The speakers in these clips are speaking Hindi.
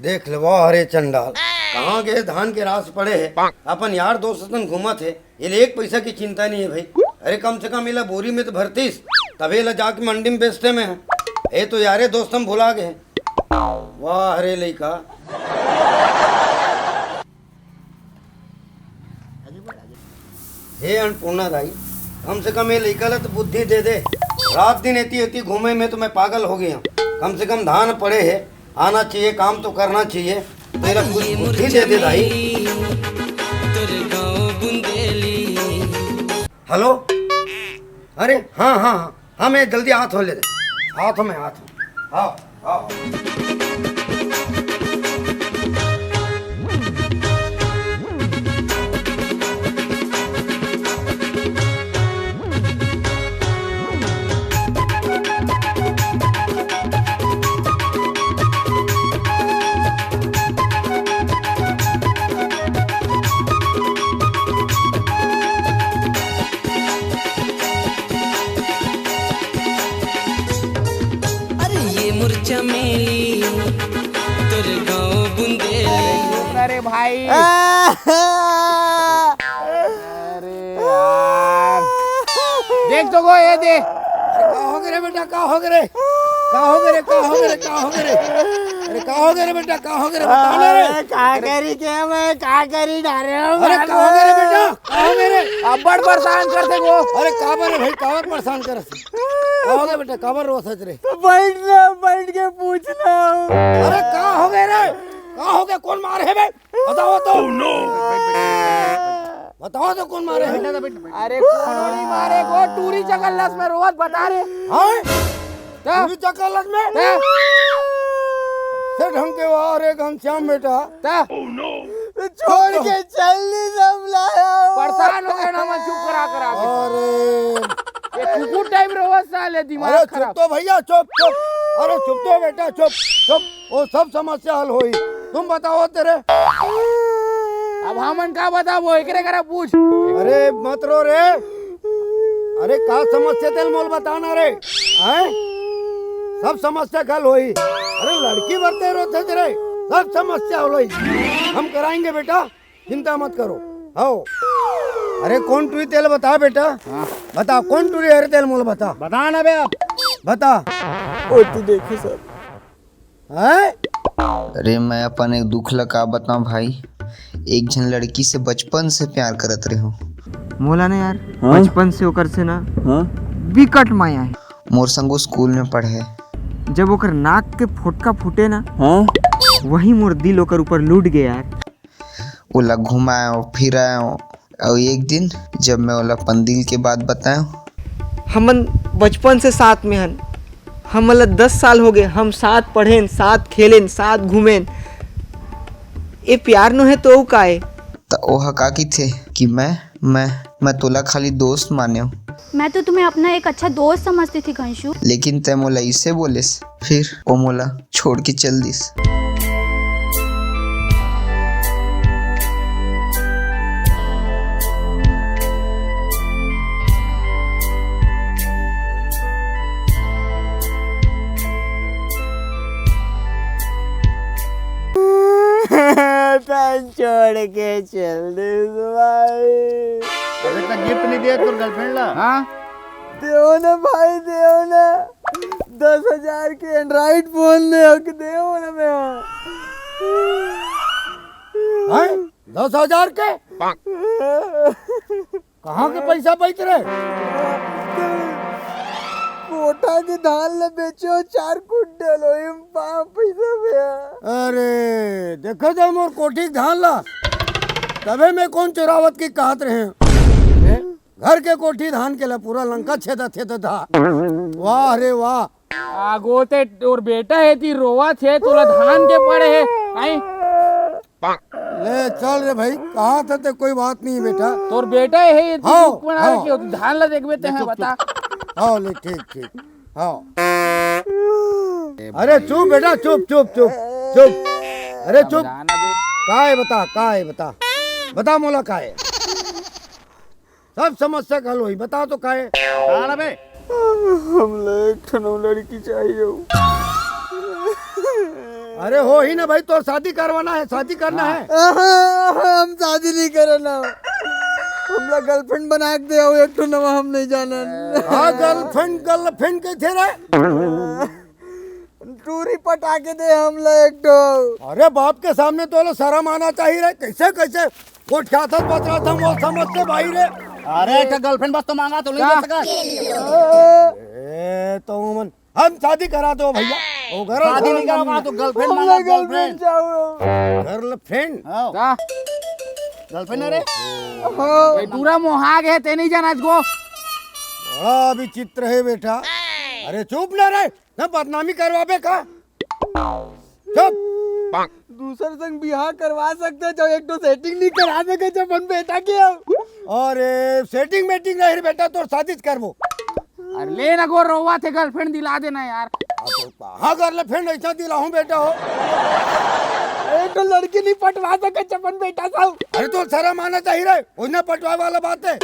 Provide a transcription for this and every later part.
देख ले वाह अरे चंडाल कहाँ गए धान के रास पड़े है। अपन यार दोस्तन घूमत है ये एक पैसा की चिंता नहीं है भाई। अरे कम से कम इला बोरी में तो भरतीस तबे ला जाके मंडी में बेचते में है। ये तो यारे दोस्त हम भुला गए। वाह अरे लइका हे अन्नपूर्णा दाई कम से कम ये लइका ला तो बुद्धि दे दे। रात दिन एती घूमे में तो मैं पागल हो गया। कम से कम धान पड़े है आना चाहिए काम तो करना चाहिए। मेरा कुछ बुद्धि दे दे भाई। हेलो अरे हाँ हाँ हाँ मैं जल्दी हाथ हो ले दे हाथ में हाँ हाँ चमेली तेरे गाँव बुंदेली। अरे भाई अरे यार देख तो गो ये दे। का हो गए रे बेटा का हो गए रे का हो गए रे का हो गए रे का हो गए रे अरे का हो गए रे बेटा का हो गए रे बता ना रे का करी के मैं का करी डारे अरे का हो गए रे बेटा का हो गए रे अब्बड़ परेशान करते गो। अरे काबर भाई काबर परेशान कर का हो गए बेटा काबर रो सच रे बैठ के पूछना। अरे का हो गए रे का हो गया कौन मारे है बे बताओ तो बताओ तो कौन मारे है। अरे कौन नहीं मारे गो टूरी चकल्लस में रोज बता रे। हाँ टूरी चकल्लस में से ढंग के वाह रे घनश्याम बेटा छोड़ के चलनी सब लाया परेशान हो गए ना मैं चुप करा अरे ये कुकुर टाइप रोज साले दिमाग अरे खराब। चुप तो भैया चुप अरे चुप तो बेटा चुप वो सब समस्या हल होई। तुम बताओ तेरे अब हमन का बता वो एकरे करा पूछ। अरे मत रो रे अरे का समस्या तेल मोल बताना रे हैं सब समस्या हल होई। अरे लड़की बरते रोते तेरे सब समस्या होई हम कराएंगे बेटा चिंता मत करो। आओ अरे कौन टूरी तेल बता बेटा बता कौन टूरी हरे तेल मोल बता ना बे आप बता ओ तू देखी सब हैं। अरे मैं अपन एक दुख लगा बताऊं भाई। एक जन लड़की से बचपन से प्यार करत रहे हो मोला ने यार बचपन से ओकर से ना विकट माया है। मोर संगो स्कूल में पढ़े जब ओकर नाक के फोटका फूटे ना वही मोर दिल ओकर ऊपर लूट गया यार। ओला घुमायो फिरायो और एक दिन जब मैं ओला पंदिल के बात बतायो हमन बचपन से साथ में हन हमला 10 साल हो गए हम साथ पढ़ेन साथ खेलेन साथ घूमेन ये प्यार नो है तो काए तो ओह का की थे कि मैं तोला खाली दोस्त माने मैं तो तुम्हें अपना एक अच्छा दोस्त समझती थी कंशु। लेकिन ते मोला इसे बोलिस फिर ओ मोला छोड़ के चल दिस। छोड़ के चल दे भाई। बेटा गिफ्ट नहीं दिया तो गर्लफ्रेंड ला हाँ देओ ना भाई देओ ना 10,000 के एंड्रॉइड फोन ले देओ ना मैं हैं 10,000 के कहाँ के पैसा बच रहे। कोटा के धान ले बेचो 4 कुंटल होई पैसा में। अरे देखो जब मोर कोठी धान ला तबे में कौन चोरावत की कहत रहे घर के कोठी धान के ला पूरा लंका छेदा था। वाह रे वाह आगो ते और बेटा है ती रोवा थे तोला धान के पड़े है आई ले चल रे भाई कहा था ते कोई बात नहीं बेटा तोर बेटा है ये हाँ, तू बना हाँ। के धान ला देखबे ते हैं बता। हाँ ले ठीक हाँ अरे चुप बेटा चुप अरे चुप का है बता मोला का है सब समस्या हल हुई बता तो का है हम लोग लड़की चाहिए अरे हो ही ना भाई, तो शादी करवाना है, शादी करना है। हम शादी नहीं करना, हमला गर्लफ्रेंड बना के दे एक तो नवा हम नहीं जाना। हाँ गर्लफ्रेंड गर्लफ्रेंड के थे रे, टूरी पटा के दे हमला एक तो। अरे बाप के सामने तो लो शर्म आना चाहिए रे, कैसे कैसे कुछ क्या था बता था वो समझते भाई रे। अरे एक गर्लफ्रेंड बस तो मांगा तो नहीं दे सका। ए तो उमन हम शादी करा दो भैया, वो घर शादी नहीं करोगा तो गर्लफ्रेंड मांगा, गर्लफ्रेंड गर्लफ्रेंड का गर्लफ्रेंड रे भाई पूरा मोहा गए ते नहीं जाना इसको। बड़ा विचित्र है बेटा। अरे चुप ना रे, ना बदनामी करवाबे का, चुप। दूसरे संग बिहार करवा सकते जो एक तो सेटिंग नहीं करा सके जब अपन बेटा के। अरे सेटिंग मेटिंग नहीं रे बेटा, तो शादी करबो। अरे ले ना गो रोवा थे गर्लफ्रेंड दिला देना यार। हाँ गर्लफ्रेंड ऐसा दिलाऊं बेटा हो। एक तो लड़की नहीं पटवा सके चपन बेटा साहब। अरे तो शर्म आना चाहिए रे, उन्हें पटवा वाला बात है।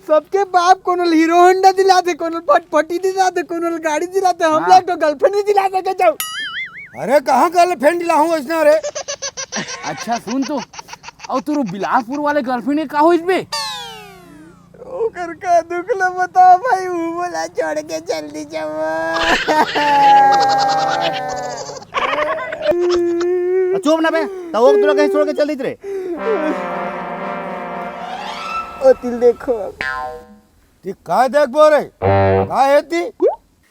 सबके बाप कोनो हीरो होंडा दिला दे, कोनो फटफटी दिला दे, कोनो गाड़ी दिला दे, हम लोग तो गर्लफ्रेंड नहीं दिला सके जाओ। अरे कहाँ गर्लफ्रेंड दिलाऊं ऐसा रे। अच्छा सुन तो, और तू बिलासपुर वाले गर्लफ्रेंड का हो इसमें ओकर का दुख ल बताओ भाई, वो बोला छोड़ के जल्दी जाओ। चुप ना बे, तो वो तू कहीं छोड़ के चल दी रे। ओ तिल देखो ती का देख बो रे, का है ती?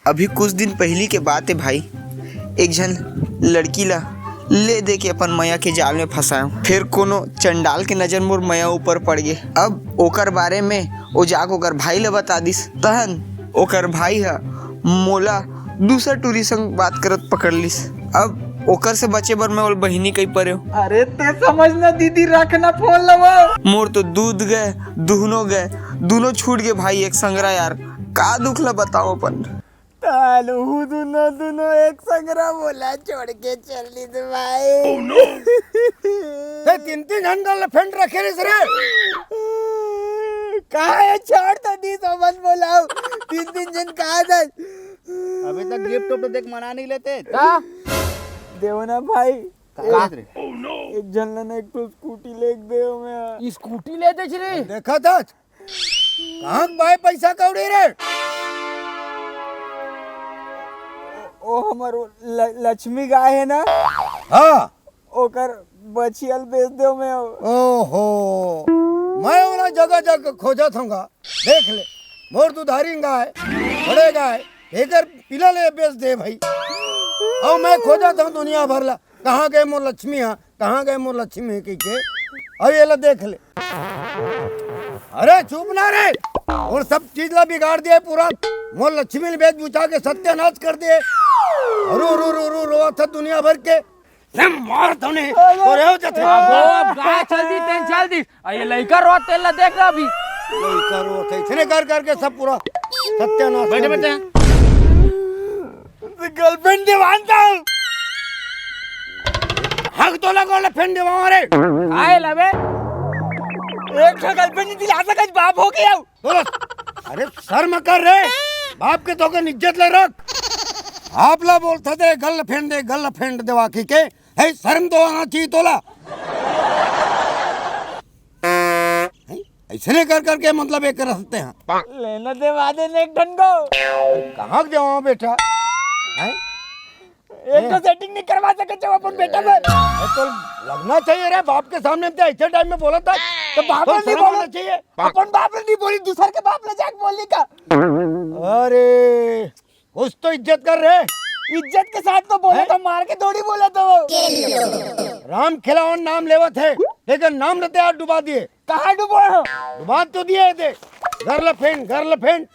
अभी कुछ दिन पहली के बात है भाई, एक जन लड़की ला ले दे के अपन मैया के जाल में फंसायो, फिर कोनो चंडाल के नजर मोर मैया ऊपर पड़ गए। अब ओकर बारे में ओ जाक ओकर भाई ला बता दिस, तहन ओकर भाई है मोला दूसर टूरी संग बात करत पकड़ लिस। अब ओकर से बचे बर मैं और बहिनी कहीं परे। अरे ते समझना दीदी, रखना फोन लवा। मोर तो दूध गए, दुहनो गए, दोनों छूट गए भाई एक संगरा यार, का दुख ला बताओ अपन। दोनों एक संगरा बोला छोड़ के चल दी भाई। ते तीन तीन जन गर्लफ्रेंड रखे रे रे। कहा है छोड़ तो दी समझ बोलाओ, तीन तीन जन कहा था। अभी तक गिफ्ट तो देख मना नहीं लेते। देव ना भाई, एक जन ने एक तो स्कूटी ले दे मैं। स्कूटी ले दे रे। देखा था कहाँ भाई पैसा कौड़ी रे। ओ हमारो लक्ष्मी गाय है ना, हाँ ओकर बचियल बेच दो मैं। ओहो, मैं उन्हें जगह जगह खोजा था, देख ले मोर दुधारी गाय बड़े गाय एक पिला ले बेच दे भाई। और मैं खोजा था दुनिया भर ला, कहाँ गए मोर लक्ष्मी, हाँ कहाँ गए मोर लक्ष्मी की के। और ये ला देख ले। अरे चुप ना रे, और सब चीज ला बिगाड़ दिया पूरा, मोर लक्ष्मी ने बेच बुझा के सत्यानाश कर दिए। रो रो रो रो रो था दुनिया भर के, मार तो नहीं तो रहो जथे। गाय चल दी ये लइका रोते ला देख रहा अभी। लइका रोते इतने कर करके सब पूरा सत्यानाश। बैठे बैठे गर्लफ्रेंड दीवानता हक तो लगा गर्लफ्रेंड दीवान रे। आए लबे एक गर्लफ्रेंड दिला सका बाप हो गया। अरे शर्म कर रे, बाप के तो के इज्जत ले रख। आप ला बोलते थे गर्लफ्रेंड देवा की के, है शर्म तो आना चाहिए तोला। ऐसे कर करके मतलब एक कर सकते हैं। लेना देवा देने एक ढंग को कहाँ देवा बेटा है? एक तो सेटिंग नहीं करवा सके जब अपन बेटा में तो लगना चाहिए रे, बाप के सामने तो ऐसे टाइम में बोला था तो बाप तो ने नहीं शर्म आना बोला चाहिए। अपन बाप ने नहीं बोली, दूसर के बाप ने जाके बोलने का। अरे कुछ तो इज्जत कर रहे, इज्जत के साथ तो बोले तो मार के थोड़ी बोला तो वो। राम खिलावन नाम लेवत है, लेकिन नाम लेते आज डुबा दिए। कहाँ डूबो डुबा तो दिए थे। गर्लफ्रेंड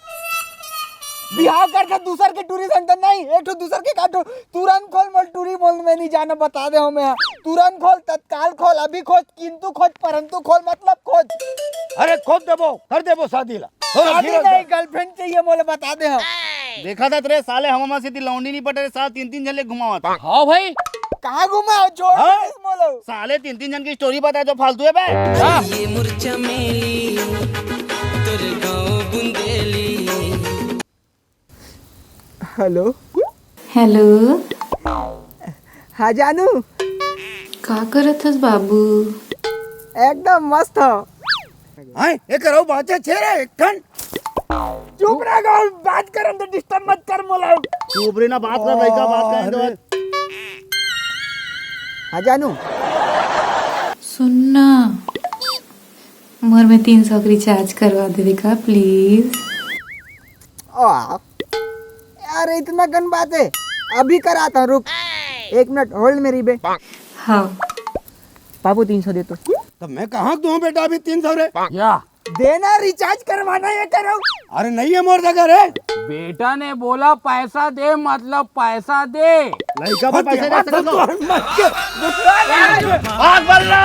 बिहाव करके दूसर के टूरी संग नहीं, एक तो दूसर के काटो। तुरंत खोल मोल टूरी मोल में नहीं जाना, बता दे हमें। तुरंत खोल, तत्काल खोल, अभी खोज, किंतु खोज, परंतु खोल, मतलब खोज। अरे खोद देबो, कर देबो शादी ला। शादी नहीं, गर्लफ्रेंड चाहिए मोले, बता दे हम। देखा था तेरे साले हमामा से लौंडी नहीं पटे, साथ तीन तीन जन ले घुमावा था। हाँ भाई, कहाँ घुमा छोड़ मोलो। साले तीन तीन जन की स्टोरी बताए जो फालतू है बे। ये मुरझा मेली तेरे गाँव बुंदेली। Hello hello. हाँ जानू का करत हस बाबू? एकदम मस्त हो। हाय ये करो बातें छेरे एक ठन चुप रह गो, बात करम तो डिस्टर्ब मत कर मोला। चुप रे ना, बात कर लड़का, बात करें तो हाँ जानू सुनना, मोर में 300 का रिचार्ज करवा दे का प्लीज। यार इतना गन बात है, अभी कराता हूँ, रुक 1 मिनट होल्ड मेरी बे। हाँ बाबू 300 दे तो। तो मैं कहाँ दूं बेटा अभी 300 रे या देना, रिचार्ज करवाना ये करो। अरे नहीं है मोर जगह रे बेटा ने बोला पैसा दे मतलब पैसा दे। लड़का पर पैसे दे सकते हो। मत कर। भाग बल्ला।